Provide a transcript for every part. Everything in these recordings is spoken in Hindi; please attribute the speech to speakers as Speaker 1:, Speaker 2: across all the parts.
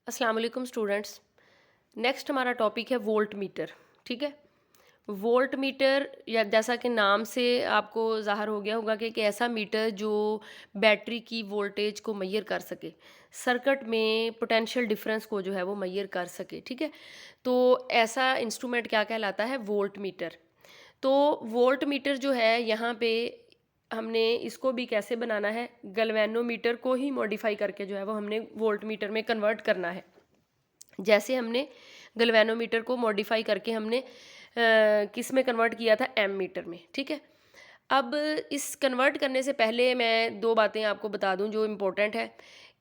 Speaker 1: अस्सलाम वालेकुम स्टूडेंट्स। नेक्स्ट हमारा टॉपिक है वोल्ट मीटर। ठीक है। वोल्ट मीटर या जैसा कि नाम से आपको ज़ाहिर हो गया होगा कि एक ऐसा मीटर जो बैटरी की वोल्टेज को मैयर कर सके, सर्किट में पोटेंशियल डिफरेंस को जो है वो मैयर कर सके। ठीक है। तो ऐसा इंस्ट्रूमेंट क्या कहलाता है? Volt meter. तो वोल्ट मीटर जो है यहाँ पे हमने इसको भी कैसे बनाना है, गैल्वेनोमीटर को ही मॉडिफाई करके जो है वो हमने वोल्ट मीटर में कन्वर्ट करना है। जैसे हमने गैल्वेनोमीटर को मॉडिफाई करके हमने किस में कन्वर्ट किया था? एम मीटर में। ठीक है। अब इस कन्वर्ट करने से पहले मैं दो बातें आपको बता दूं जो इम्पोर्टेंट है।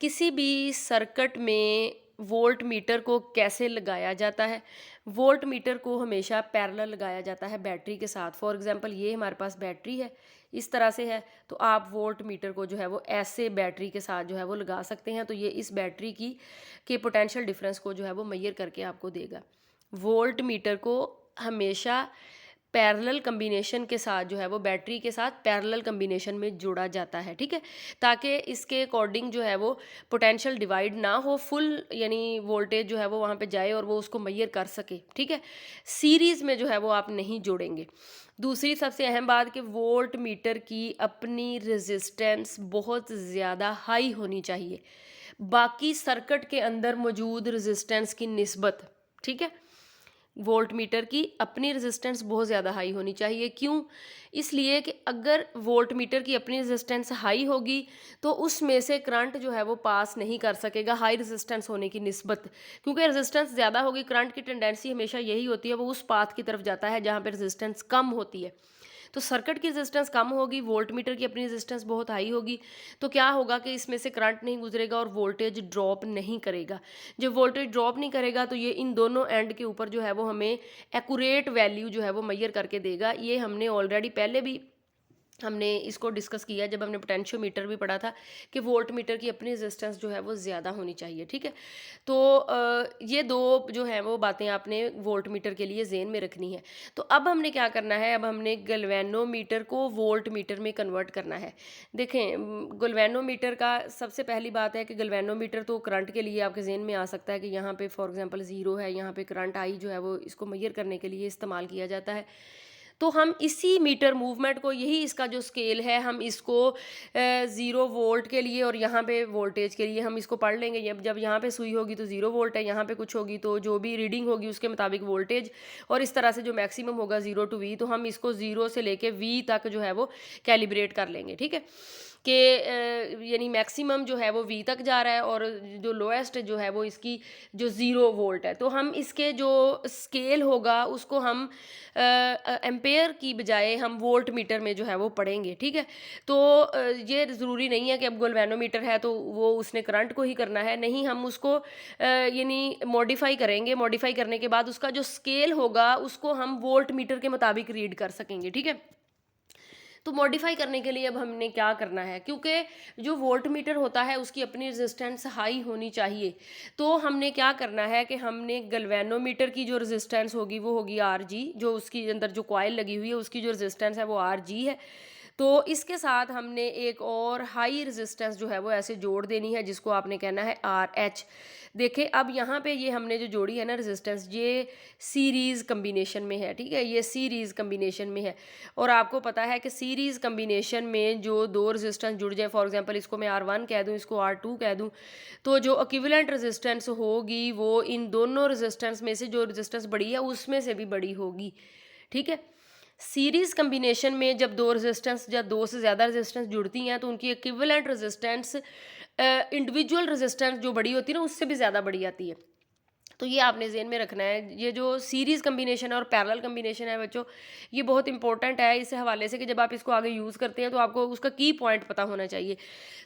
Speaker 1: किसी भी सर्किट में वोल्ट मीटर को कैसे लगाया जाता है? वोल्ट मीटर को हमेशा पैरेलल लगाया जाता है बैटरी के साथ। फॉर एग्जांपल ये हमारे पास बैटरी है, इस तरह से है, तो आप वोल्ट मीटर को जो है वो ऐसे बैटरी के साथ जो है वो लगा सकते हैं। तो ये इस बैटरी की के पोटेंशियल डिफरेंस को जो है वो मैयर करके आपको देगा। वोल्ट मीटर को हमेशा पैरेलल कम्बिनेशन के साथ जो है वो बैटरी के साथ पैरेलल कम्बिनेशन में जोड़ा जाता है। ठीक है। ताकि इसके अकॉर्डिंग जो है वो पोटेंशियल डिवाइड ना हो, फुल यानी वोल्टेज जो है वो वहाँ पे जाए और वो उसको मैयर कर सके। ठीक है। सीरीज़ में जो है वो आप नहीं जोड़ेंगे। दूसरी सबसे अहम बात कि वोल्ट मीटर की अपनी रेजिस्टेंस बहुत ज़्यादा हाई होनी चाहिए बाकी सर्किट के अंदर मौजूद रेजिस्टेंस की निस्बत। ठीक है। वोल्ट मीटर की अपनी रेजिस्टेंस बहुत ज़्यादा हाई होनी चाहिए। क्यों? इसलिए कि अगर वोल्ट मीटर की अपनी रेजिस्टेंस हाई होगी तो उसमें से करंट जो है वो पास नहीं कर सकेगा हाई रेजिस्टेंस होने की निस्बत। क्योंकि रेजिस्टेंस ज़्यादा होगी, करंट की टेंडेंसी हमेशा यही होती है, वो उस पाथ की तरफ जाता है जहाँ पे रेजिस्टेंस कम होती है। तो सर्किट की रेजिस्टेंस कम होगी, वोल्ट मीटर की अपनी रेजिस्टेंस बहुत हाई होगी, तो क्या होगा कि इसमें से करंट नहीं गुजरेगा और वोल्टेज ड्रॉप नहीं करेगा। जब वोल्टेज ड्रॉप नहीं करेगा तो ये इन दोनों एंड के ऊपर जो है वो हमें एक्यूरेट वैल्यू जो है वो मैयर करके देगा। ये हमने ऑलरेडी पहले भी हमने इसको डिस्कस किया जब हमने पोटेंशियोमीटर भी पढ़ा था कि वोल्ट मीटर की अपनी रेजिस्टेंस जो है वो ज़्यादा होनी चाहिए। ठीक है। तो ये दो जो है वो बातें आपने वोल्ट मीटर के लिए जेन में रखनी है। तो अब हमने क्या करना है? अब हमने गैल्वेनोमीटर को वोल्ट मीटर में कन्वर्ट करना है। देखें, गैल्वेनोमीटर का सबसे पहली बात है कि गैल्वेनोमीटर तो करंट के लिए आपके जेन में आ सकता है कि यहाँ पे फॉर एग्जांपल ज़ीरो है, यहाँ पे करंट आई जो है वो इसको मैयर करने के लिए इस्तेमाल किया जाता है। तो हम इसी मीटर मूवमेंट को, यही इसका जो स्केल है, हम इसको 0 वोल्ट के लिए और यहाँ पे वोल्टेज के लिए हम इसको पढ़ लेंगे। जब यहाँ पे सुई होगी तो 0 वोल्ट है, यहाँ पे कुछ होगी तो जो भी रीडिंग होगी उसके मुताबिक वोल्टेज, और इस तरह से जो मैक्सिमम होगा 0 to V, तो हम इसको 0 से लेके V तक जो है वो कैलिब्रेट कर लेंगे। ठीक है। कि यानी मैक्सिमम जो है वो V तक जा रहा है और जो लोएस्ट जो है वो इसकी जो 0 वोल्ट है। तो हम इसके जो स्केल होगा उसको हम एम्पेयर की बजाय हम वोल्ट मीटर में जो है वो पढ़ेंगे। ठीक है। तो ये ज़रूरी नहीं है कि अब गैल्वेनोमीटर है तो वो उसने करंट को ही करना है, नहीं, हम उसको यानी मॉडिफाई करेंगे। मॉडिफाई करने के बाद उसका जो स्केल होगा उसको हम वोल्ट मीटर के मुताबिक रीड कर सकेंगे। ठीक है। तो मॉडिफाई करने के लिए अब हमने क्या करना है? क्योंकि जो वोल्ट मीटर होता है उसकी अपनी रेजिस्टेंस हाई होनी चाहिए, तो हमने क्या करना है कि हमने गैल्वेनोमीटर की जो रेजिस्टेंस होगी वो होगी RG, जो उसकी अंदर जो कॉइल लगी हुई है उसकी जो रेजिस्टेंस है वो RG है। तो इसके साथ हमने एक और हाई रेजिस्टेंस जो है वो ऐसे जोड़ देनी है जिसको आपने कहना है RH। देखें, अब यहाँ पे ये हमने जो जोड़ी है ना रेजिस्टेंस, ये सीरीज़ कम्बिनेशन में है। ठीक है। ये सीरीज़ कम्बिनेशन में है और आपको पता है कि सीरीज़ कम्बिनेशन में जो दो रेजिस्टेंस जुड़ जाए, फॉर एग्जांपल इसको मैं R1 कह दूँ, इसको R2 कह दूँ, तो जो इक्विवेलेंट रेजिस्टेंस होगी वो इन दोनों रेजिस्टेंस में से जो रेजिस्टेंस बड़ी है उसमें से भी बड़ी होगी। ठीक है। सीरीज कम्बिनेशन में जब दो रेजिस्टेंस या दो से ज़्यादा रेजिस्टेंस जुड़ती हैं तो उनकी इक्विवेलेंट रेजिस्टेंस इंडिविजुअल रेजिस्टेंस जो बड़ी होती है ना उससे भी ज़्यादा बड़ी आती है। तो ये आपने ज़हन में रखना है। ये जो सीरीज़ कम्बिनेशन है और पैरेलल कम्बिनेशन है बच्चों, ये बहुत इंपॉर्टेंट है इस हवाले से कि जब आप इसको आगे यूज़ करते हैं तो आपको उसका की पॉइंट पता होना चाहिए।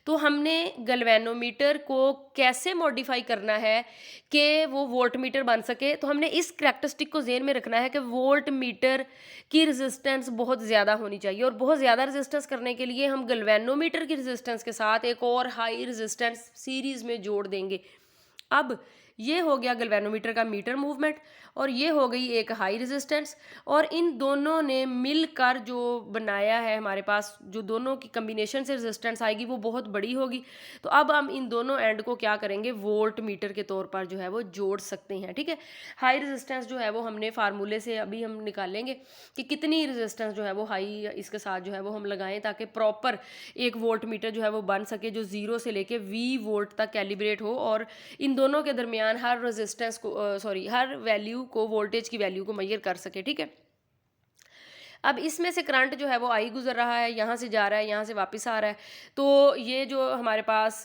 Speaker 1: तो हमने गैल्वेनोमीटर को कैसे मॉडिफाई करना है कि वो वोल्ट मीटर बन सके, तो हमने इस करैक्टरिस्टिक को ज़हन में रखना है कि वोल्ट मीटर की रेजिस्टेंस बहुत ज़्यादा होनी चाहिए और बहुत ज़्यादा रेजिस्टेंस करने के लिए हम गैल्वेनोमीटर की रेजिस्टेंस के साथ एक और हाई रेजिस्टेंस सीरीज़ में जोड़ देंगे। अब ये हो गया गैल्वेनोमीटर का मीटर मूवमेंट और ये हो गई एक हाई रेजिस्टेंस, और इन दोनों ने मिलकर जो बनाया है हमारे पास, जो दोनों की कम्बिनेशन से रेजिस्टेंस आएगी वो बहुत बड़ी होगी। तो अब हम इन दोनों एंड को क्या करेंगे, वोल्ट मीटर के तौर पर जो है वो जोड़ सकते हैं, ठीक है। हाई रेजिस्टेंस जो है वो हमने फार्मूले से अभी हम निकालेंगे कि कितनी रेजिस्टेंस जो है वो हाई इसके साथ जो है वो हम लगाएं ताकि प्रॉपर एक वोल्ट मीटर जो है वो बन सके, जो 0 से लेके V वोल्ट तक कैलिब्रेट हो और इन दोनों के दरमियान हर रेजिस्टेंस को हर वैल्यू को, वोल्टेज की वैल्यू को मेजर कर सके, ठीक है। अब इसमें से करंट जो है वो आई गुजर रहा है, यहाँ से जा रहा है, यहाँ से वापस आ रहा है। तो ये जो हमारे पास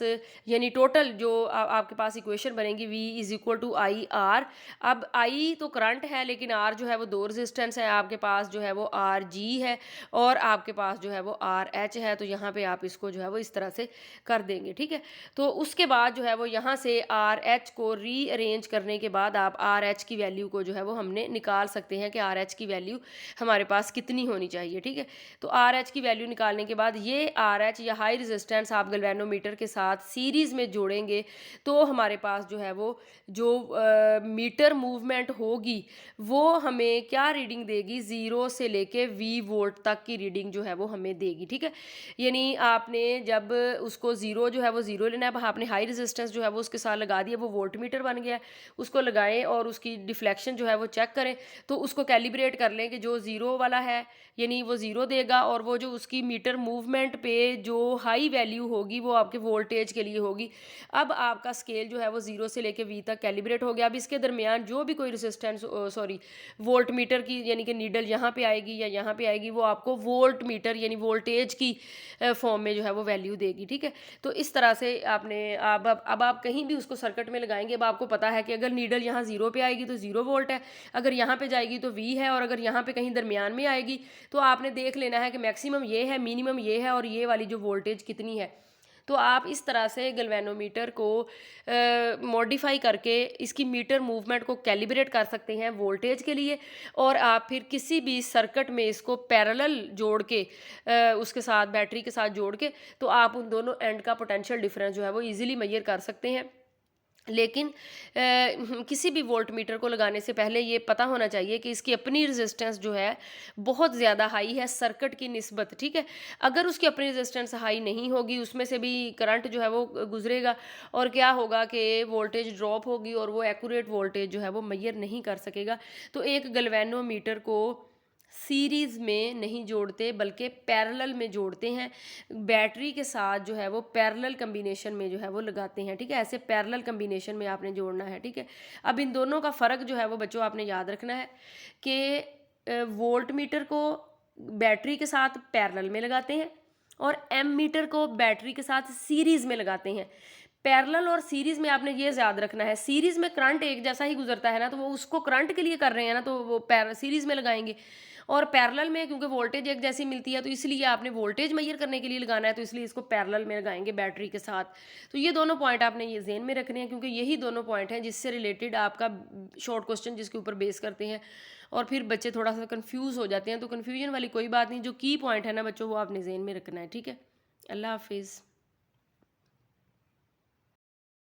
Speaker 1: यानी टोटल जो आपके पास इक्वेशन बनेगी V is equal to I R. अब आई तो करंट है लेकिन आर जो है वो दो रेजिस्टेंस है, आपके पास जो है वो आर जी है और आपके पास जो है वो आर एच है। तो यहाँ पे आप इसको जो है वो इस तरह से कर देंगे, ठीक है। तो उसके बाद जो है वो यहाँ से आर एच को रीअरेंज करने के बाद आप आर एच की वैल्यू को जो है वो हमने निकाल सकते हैं कि आर एच की वैल्यू हमारे पास कितनी होनी चाहिए, ठीक है। तो आर एच की वैल्यू निकालने के बाद ये आर एच या हाई रेजिस्टेंस आप गैल्वेनोमीटर के साथ सीरीज में जोड़ेंगे तो हमारे पास जो है वो जो मीटर मूवमेंट होगी वो हमें क्या रीडिंग देगी, 0 से लेके V वोल्ट तक की रीडिंग जो है वो हमें देगी, ठीक है। यानी आपने जब उसको 0 जो है वो 0 लेना है, आपने हाई रेजिस्टेंस जो है वो उसके साथ लगा दिया, वो वोल्ट मीटर बन गया है, उसको लगाएं और उसकी डिफ्लेक्शन जो है वो चेक करें। तो उसको कैलिब्रेट कर लें कि जो 0 वाला है यानी वो 0 देगा और वो जो उसकी मीटर मूवमेंट पे जो हाई वैल्यू होगी वो आपके वोल्टेज के लिए होगी। अब आपका स्केल जो है वो 0 से लेके V तक कैलिब्रेट हो गया। अब इसके दरमियान जो भी कोई रेजिस्टेंस वोल्ट मीटर की यानी कि नीडल यहाँ पे आएगी या यहाँ पे आएगी, वो आपको वोल्ट मीटर यानी वोल्टेज की फॉर्म में जो है वो वैल्यू देगी, ठीक है। तो इस तरह से आपने अब आप कहीं भी उसको सर्किट में लगाएंगे, अब आपको पता है कि अगर नीडल यहाँ 0 पे आएगी तो 0 वोल्ट है, अगर यहाँ पे जाएगी तो V है, और अगर यहाँ पे कहीं दरमियान में आएगी तो आपने देख लेना है कि मैक्सिमम ये है, मिनिमम ये है और ये वाली जो वोल्टेज कितनी है। तो आप इस तरह से गैल्वेनोमीटर को मॉडिफाई करके इसकी मीटर मूवमेंट को कैलिब्रेट कर सकते हैं वोल्टेज के लिए, और आप फिर किसी भी सर्किट में इसको पैरेलल जोड़ के उसके साथ बैटरी के साथ जोड़ के तो आप उन दोनों एंड का पोटेंशियल डिफरेंस जो है वो इजीली मेजर कर सकते हैं। लेकिन किसी भी वोल्ट मीटर को लगाने से पहले ये पता होना चाहिए कि इसकी अपनी रेजिस्टेंस जो है बहुत ज़्यादा हाई है सर्किट की निस्बत, ठीक है। अगर उसकी अपनी रेजिस्टेंस हाई नहीं होगी, उसमें से भी करंट जो है वो गुजरेगा और क्या होगा कि वोल्टेज ड्रॉप होगी और वो एक्यूरेट वोल्टेज जो है वो मेजर नहीं कर सकेगा। तो एक गैल्वेनोमीटर को सीरीज़ में नहीं जोड़ते बल्कि पैरेलल में जोड़ते हैं, बैटरी के साथ जो है वो पैरेलल कम्बिनेशन में जो है वो लगाते हैं, ठीक है। ऐसे पैरेलल कम्बिनेशन में आपने जोड़ना है, ठीक है। अब इन दोनों का फ़र्क जो है वो बच्चों आपने याद रखना है कि वोल्ट मीटर को बैटरी के साथ पैरेलल में लगाते हैं और एम मीटर को बैटरी के साथ सीरीज़ में लगाते हैं। पैरेलल और सीरीज़ में आपने ये याद रखना है, सीरीज़ में करंट एक जैसा ही गुजरता है ना, तो वो उसको करंट के लिए कर रहे हैं ना, तो वो सीरीज़ में लगाएंगे। और पैरेलल में क्योंकि वोल्टेज एक जैसी मिलती है तो इसलिए आपने वोल्टेज मेजर करने के लिए लगाना है, तो इसलिए इसको पैरेलल में लगाएंगे बैटरी के साथ। तो ये दोनों पॉइंट आपने ये ज़हन में रखने हैं क्योंकि यही दोनों पॉइंट हैं जिससे रिलेटेड आपका शॉर्ट क्वेश्चन जिसके ऊपर बेस करते हैं और फिर बच्चे थोड़ा सा कन्फ्यूज़ हो जाते हैं। तो कन्फ्यूजन वाली कोई बात नहीं, जो की पॉइंट है ना बच्चों वो आपने ज़हन में रखना है, ठीक है। अल्लाह हाफिज़।